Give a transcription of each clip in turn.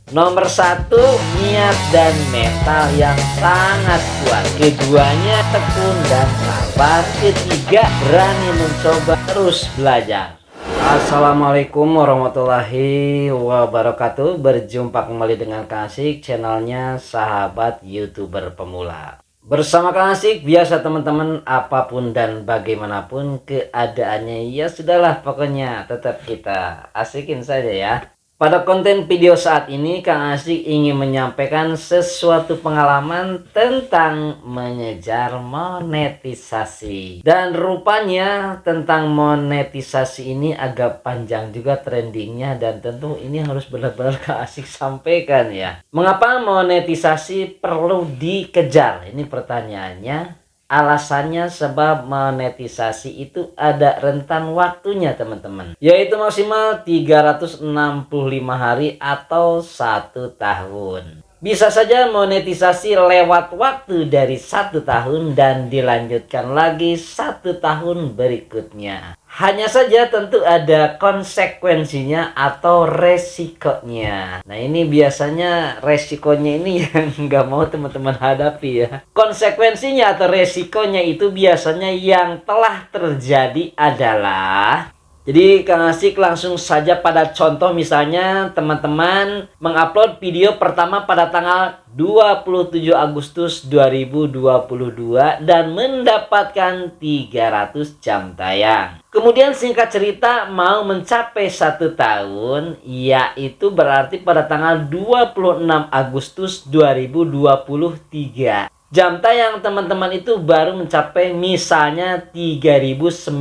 Nomor satu, niat dan mental yang sangat kuat. Keduanya, tekun dan sabar. Ketiga, berani mencoba, terus belajar. Assalamualaikum warahmatullahi wabarakatuh. Berjumpa kembali dengan Kang Asik, channelnya sahabat YouTuber pemula. Bersama Kang Asik, biasa teman-teman, apapun dan bagaimanapun keadaannya, ya sudahlah, pokoknya tetap kita asikin saja ya. Pada konten video saat ini, Kang Asik ingin menyampaikan sesuatu pengalaman tentang mengejar monetisasi. Dan rupanya tentang monetisasi ini agak panjang juga trendingnya, dan tentu ini harus benar-benar Kang Asik sampaikan ya. Mengapa monetisasi perlu dikejar? Ini pertanyaannya. Alasannya sebab monetisasi itu ada rentan waktunya teman-teman, yaitu maksimal 365 hari atau 1 tahun. Bisa saja monetisasi lewat waktu dari 1 tahun dan dilanjutkan lagi 1 tahun berikutnya. Hanya saja tentu ada konsekuensinya atau resikonya. Nah, ini biasanya resikonya ini yang nggak mau teman-teman hadapi ya. Konsekuensinya atau resikonya itu biasanya yang telah terjadi adalah, jadi Kang Asik langsung saja pada contoh, misalnya teman-teman mengupload video pertama pada tanggal 27 Agustus 2022 dan mendapatkan 300 jam tayang. Kemudian singkat cerita mau mencapai 1 tahun, yaitu berarti pada tanggal 26 Agustus 2023. Jam tayang teman-teman itu baru mencapai misalnya 3.900,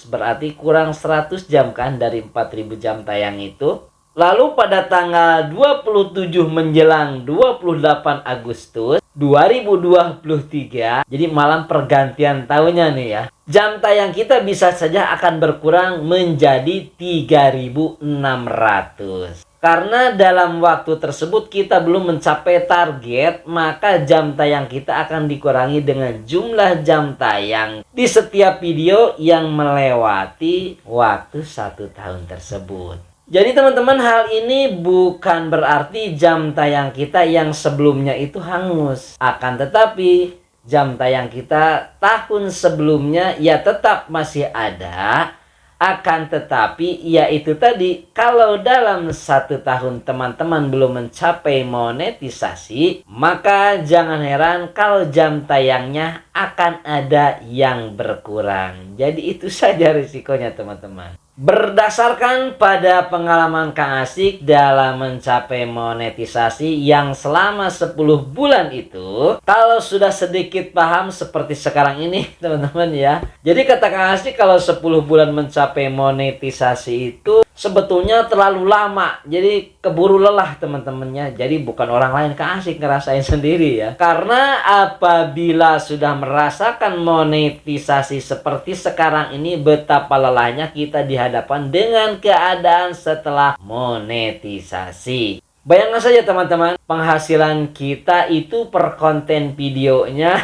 berarti kurang 100 jam kan dari 4.000 jam tayang itu. Lalu pada tanggal 27 menjelang 28 Agustus 2023, jadi malam pergantian tahunnya nih ya, jam tayang kita bisa saja akan berkurang menjadi 3.600. Karena dalam waktu tersebut kita belum mencapai target, maka jam tayang kita akan dikurangi dengan jumlah jam tayang di setiap video yang melewati waktu 1 tahun tersebut. Jadi teman-teman, hal ini bukan berarti jam tayang kita yang sebelumnya itu hangus. Akan tetapi jam tayang kita tahun sebelumnya ya tetap masih ada. Akan tetapi ya itu tadi, kalau dalam 1 tahun teman-teman belum mencapai monetisasi, maka jangan heran kalau jam tayangnya akan ada yang berkurang. Jadi itu saja risikonya teman-teman. Berdasarkan pada pengalaman Kang Asik dalam mencapai monetisasi yang selama 10 bulan itu, kalau sudah sedikit paham seperti sekarang ini teman-teman ya. Jadi kata Kang Asik, kalau 10 bulan mencapai monetisasi itu sebetulnya terlalu lama. Jadi keburu lelah teman-temannya. Jadi bukan orang lain, Kang Asik ngerasain sendiri ya. Karena apabila sudah merasakan monetisasi seperti sekarang ini, betapa lelahnya kita dihadapkan dengan keadaan setelah monetisasi. Bayangkan saja teman-teman, penghasilan kita itu per konten videonya.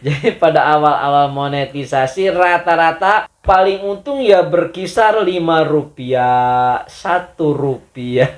Jadi pada awal-awal monetisasi rata-rata paling untung ya berkisar 5 rupiah, 1 rupiah.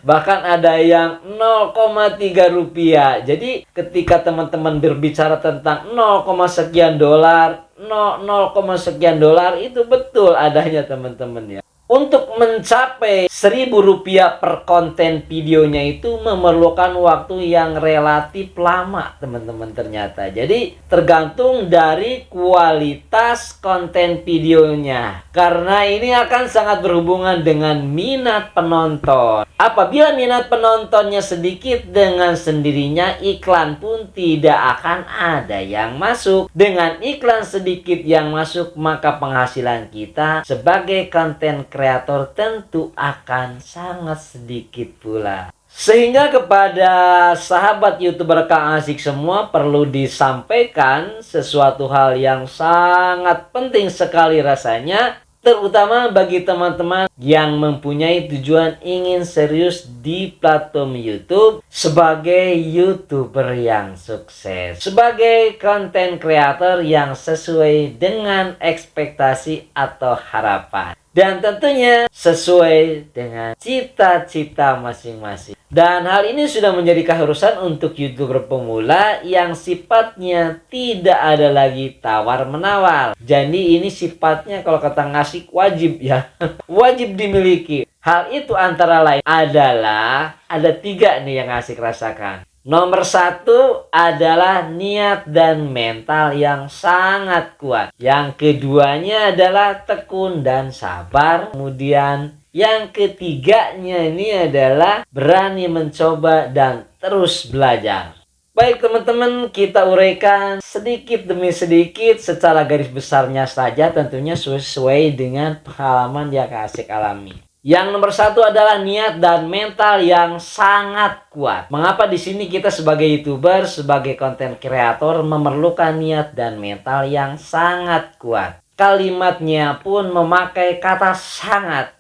Bahkan ada yang 0,3 rupiah. Jadi ketika teman-teman berbicara tentang 0, sekian dolar, 0, sekian dolar, itu betul adanya teman-teman ya. Untuk mencapai 1.000 rupiah per konten videonya itu memerlukan waktu yang relatif lama teman-teman ternyata. Jadi tergantung dari kualitas konten videonya. Karena ini akan sangat berhubungan dengan minat penonton. Apabila minat penontonnya sedikit, dengan sendirinya iklan pun tidak akan ada yang masuk. Dengan iklan sedikit yang masuk, maka penghasilan kita sebagai konten kreator tentu akan sangat sedikit pula. Sehingga kepada sahabat YouTuber Kang Asik semua perlu disampaikan sesuatu hal yang sangat penting sekali rasanya, terutama bagi teman-teman yang mempunyai tujuan ingin serius di platform YouTube sebagai YouTuber yang sukses, sebagai konten kreator yang sesuai dengan ekspektasi atau harapan. Dan tentunya sesuai dengan cita-cita masing-masing. Dan hal ini sudah menjadi keharusan untuk YouTuber pemula yang sifatnya tidak ada lagi tawar-menawar. Jadi ini sifatnya kalau kata ngasih wajib ya. Wajib dimiliki. Hal itu antara lain adalah ada 3 nih yang asik rasakan. Nomor 1 adalah niat dan mental yang sangat kuat. Yang keduanya adalah tekun dan sabar. Kemudian yang ketiganya ini adalah berani mencoba dan terus belajar. Baik teman-teman, kita uraikan sedikit demi sedikit secara garis besarnya saja, tentunya sesuai dengan pengalaman yang asik alami. Yang nomor 1 adalah niat dan mental yang sangat kuat. Mengapa di sini kita sebagai YouTuber, sebagai konten kreator memerlukan niat dan mental yang sangat kuat. Kalimatnya pun memakai kata sangat.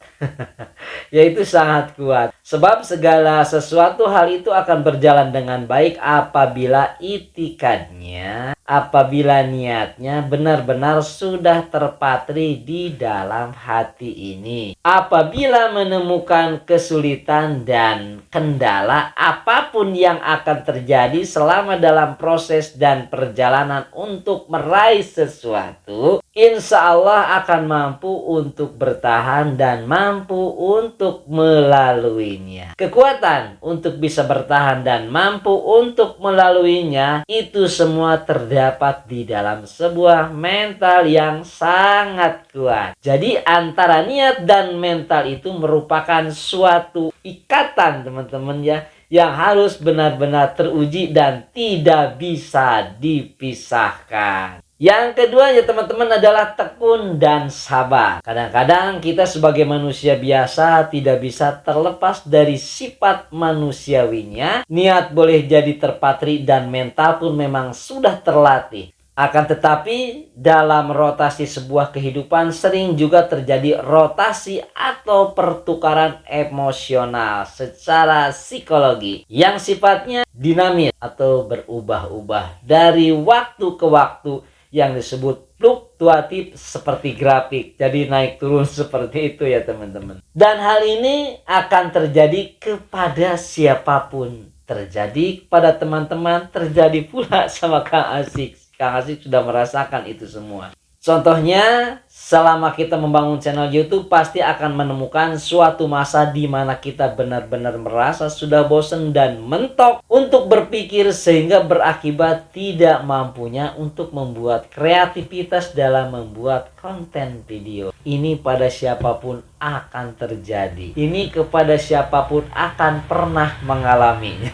Yaitu sangat kuat. Sebab segala sesuatu hal itu akan berjalan dengan baik apabila itikadnya, apabila niatnya benar-benar sudah terpatri di dalam hati ini. Apabila menemukan kesulitan dan kendala apapun yang akan terjadi selama dalam proses dan perjalanan untuk meraih sesuatu, insya Allah akan mampu untuk bertahan dan mampu untuk melaluinya. Kekuatan untuk bisa bertahan dan mampu untuk melaluinya itu semua terdapat di dalam sebuah mental yang sangat kuat. Jadi antara niat dan mental itu merupakan suatu ikatan teman-teman ya, yang harus benar-benar teruji dan tidak bisa dipisahkan. Yang kedua ya teman-teman adalah tekun dan sabar. Kadang-kadang kita sebagai manusia biasa tidak bisa terlepas dari sifat manusiawinya. Niat boleh jadi terpatri dan mental pun memang sudah terlatih. Akan tetapi dalam rotasi sebuah kehidupan sering juga terjadi rotasi atau pertukaran emosional secara psikologi yang sifatnya dinamis atau berubah-ubah dari waktu ke waktu, yang disebut fluktuatif seperti grafik. Jadi naik turun seperti itu ya teman-teman. Dan hal ini akan terjadi kepada siapapun. Terjadi kepada teman-teman, terjadi pula sama Kang Asik. Kang Asik sudah merasakan itu semua. Contohnya, selama kita membangun channel YouTube pasti akan menemukan suatu masa di mana kita benar-benar merasa sudah bosan dan mentok untuk berpikir sehingga berakibat tidak mampunya untuk membuat kreativitas dalam membuat konten video. Ini pada siapapun akan terjadi. Ini kepada siapapun akan pernah mengalaminya.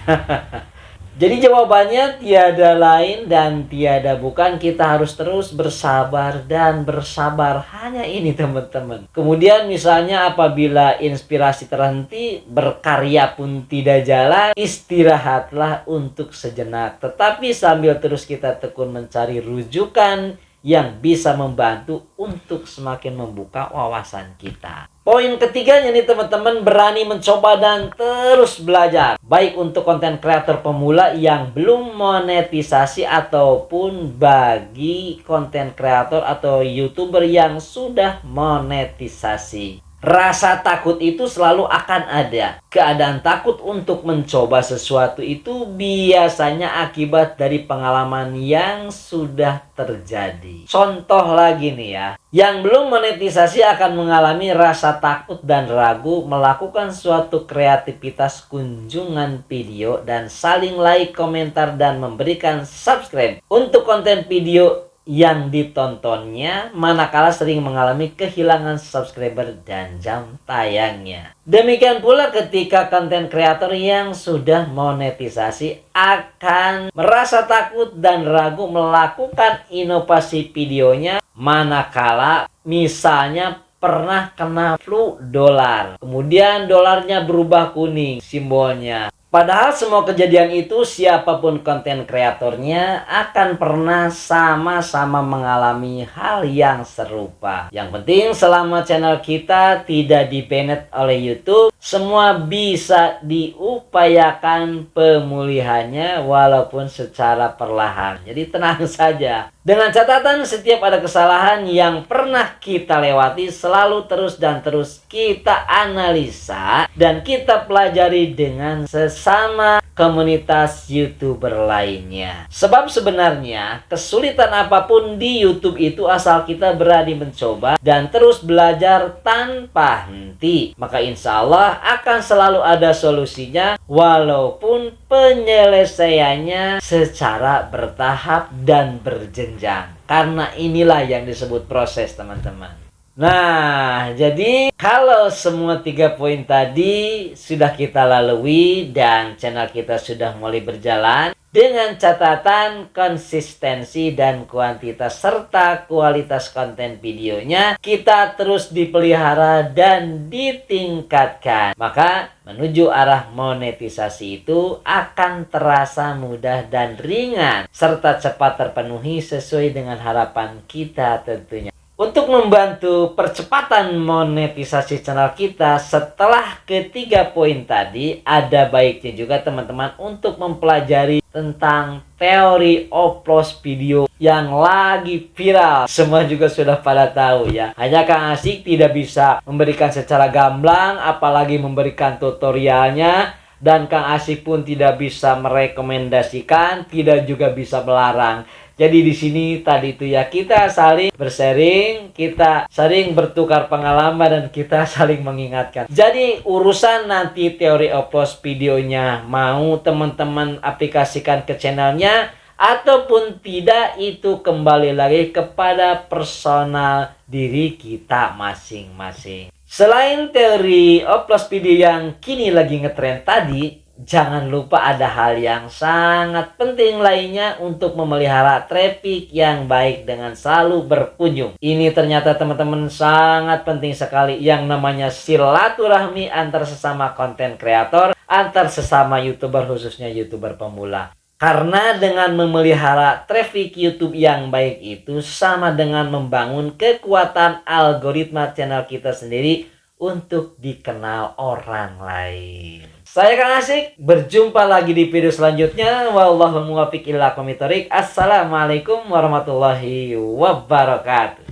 Jadi jawabannya tiada lain dan tiada bukan, kita harus terus bersabar dan bersabar. Hanya ini teman-teman. Kemudian misalnya apabila inspirasi terhenti, berkarya pun tidak jalan, istirahatlah untuk sejenak. Tetapi sambil terus kita tekun mencari rujukan yang bisa membantu untuk semakin membuka wawasan kita. Poin ketiganya nih teman-teman, berani mencoba dan terus belajar. Baik untuk konten kreator pemula yang belum monetisasi ataupun bagi konten kreator atau YouTuber yang sudah monetisasi. Rasa takut itu selalu akan ada. Keadaan takut untuk mencoba sesuatu itu biasanya akibat dari pengalaman yang sudah terjadi. Contoh lagi nih ya. Yang belum monetisasi akan mengalami rasa takut dan ragu melakukan suatu kreativitas kunjungan video dan saling like, komentar, dan memberikan subscribe untuk konten video yang ditontonnya, manakala sering mengalami kehilangan subscriber dan jam tayangnya. Demikian pula ketika konten kreator yang sudah monetisasi akan merasa takut dan ragu melakukan inovasi videonya, manakala misalnya pernah kena flu dolar, kemudian dolarnya berubah kuning simbolnya. Padahal semua kejadian itu siapapun konten kreatornya akan pernah sama-sama mengalami hal yang serupa. Yang penting selama channel kita tidak di-banned oleh YouTube, semua bisa diupayakan pemulihannya walaupun secara perlahan. Jadi tenang saja. Dengan catatan setiap ada kesalahan yang pernah kita lewati selalu terus dan terus kita analisa dan kita pelajari dengan sesama komunitas YouTuber lainnya. Sebab sebenarnya kesulitan apapun di YouTube itu asal kita berani mencoba dan terus belajar tanpa henti, maka insya Allah akan selalu ada solusinya walaupun penyelesaiannya secara bertahap dan berjenjang. Karena inilah yang disebut proses, teman-teman. Nah, jadi kalau semua 3 poin tadi sudah kita lalui dan channel kita sudah mulai berjalan dengan catatan konsistensi dan kuantitas serta kualitas konten videonya kita terus dipelihara dan ditingkatkan, maka menuju arah monetisasi itu akan terasa mudah dan ringan serta cepat terpenuhi sesuai dengan harapan kita tentunya. Untuk membantu percepatan monetisasi channel kita setelah ketiga poin tadi, ada baiknya juga teman-teman untuk mempelajari tentang teori upload video yang lagi viral. Semua juga sudah pada tahu ya. Hanya Kang Asik tidak bisa memberikan secara gamblang, apalagi memberikan tutorialnya. Dan Kang Asik pun tidak bisa merekomendasikan, tidak juga bisa melarang. Jadi di sini tadi itu ya kita saling bersharing, kita saling bertukar pengalaman dan kita saling mengingatkan. Jadi urusan nanti teori upload videonya mau teman-teman aplikasikan ke channelnya ataupun tidak, itu kembali lagi kepada personal diri kita masing-masing. Selain teori upload video yang kini lagi ngetrend tadi, jangan lupa ada hal yang sangat penting lainnya untuk memelihara traffic yang baik dengan selalu berkunjung. Ini ternyata teman-teman sangat penting sekali, yang namanya silaturahmi antar sesama konten kreator, antar sesama YouTuber, khususnya YouTuber pemula. Karena dengan memelihara traffic YouTube yang baik itu sama dengan membangun kekuatan algoritma channel kita sendiri untuk dikenal orang lain. Saya Kang Asik, berjumpa lagi di video selanjutnya. Wallahu muwaffiq ila aqwamit thoriq. Assalamualaikum warahmatullahi wabarakatuh.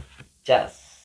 Just.